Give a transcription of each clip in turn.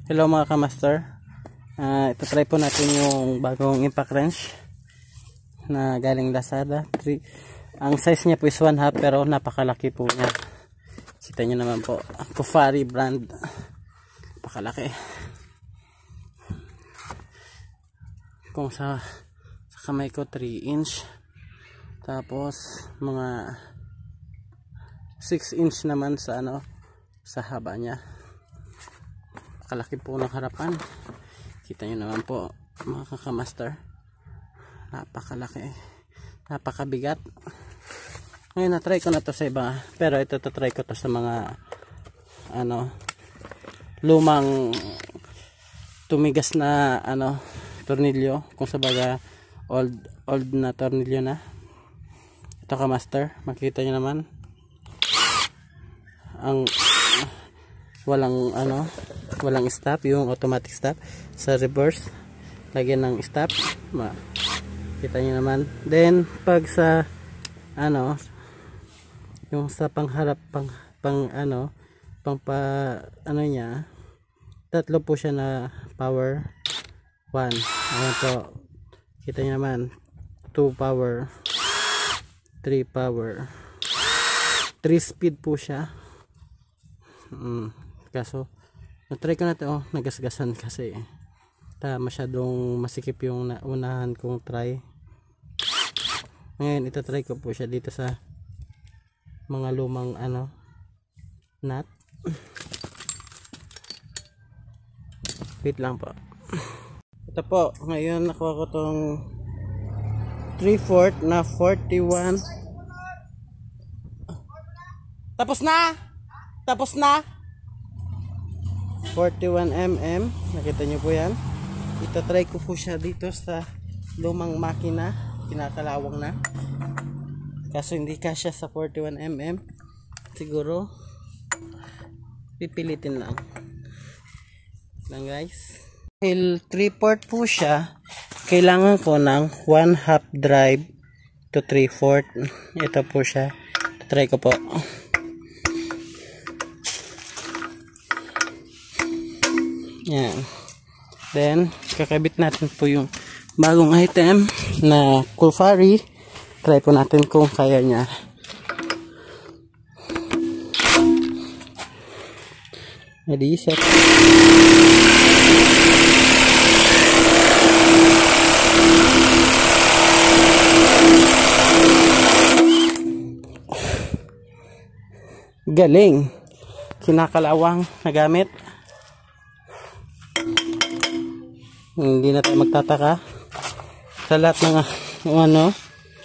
Hello mga kamaster. Ito try po natin yung bagong impact wrench na galing Lazada. Ang size niya po is 1/2 pero napakalaki po niya. Kita nyo naman po. Kufari brand. Napakalaki. Kung sa kamay ko 3 inch. Tapos mga 6 inch naman sa sa haba niya. Kalaki po ng harapan. Kita nyo naman po mga kamaster. Napakalaki. Napakabigat. Ngayon na-try ko na to sa iba. Pero ito try ko to sa mga lumang tumigas na tornilyo. Kung sa baga old na tornilyo na. Ito kamaster. Makita nyo naman. Ang walang stop, yung automatic stop sa reverse, lagyan ng stop, kita nyo naman. Then pag sa yung sa pangharap niya, tatlo po siya na power. 1, ayan po, kita nyo naman. 2 power, 3 power, 3 speed po siya. Kaso na-try ko na ito, nagasgasan kasi masyadong masikip yung unahan kong try. Ngayon ito-try ko po siya dito sa mga lumang nut. Wait lang po. Ito po, ngayon nakuha ko tong 3/4 na 41. Tapos na 41mm. Nakita nyo po yan. Ito-try ko po siya dito sa lumang makina. Kinakalawang na. Kaso hindi kasya sa 41mm. Siguro pipilitin lang guys. Dahil 3/4 po siya, kailangan ko ng 1/2 drive to 3/4. Ito po siya. Try ko po. Yan. Then kakabit natin po yung bagong item na Kufari. Try po natin kung kaya niya. Ready, set. Galing. Kinakalawang na gamit. Hindi na tayo magtataka sa lahat ng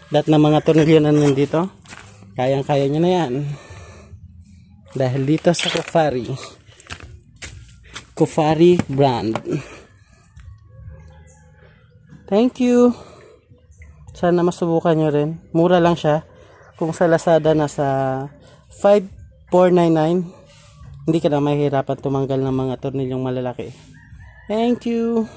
lahat ng mga tornilyo na nandito. Kayang-kaya nyo na yan dahil dito sa Kufari brand. Thank you. Sana masubukan nyo rin. Mura lang siya. Kung sa Lazada nasa 5,499, hindi ka na mahihirapan tumanggal ng mga tornilyong malalaki. Thank you.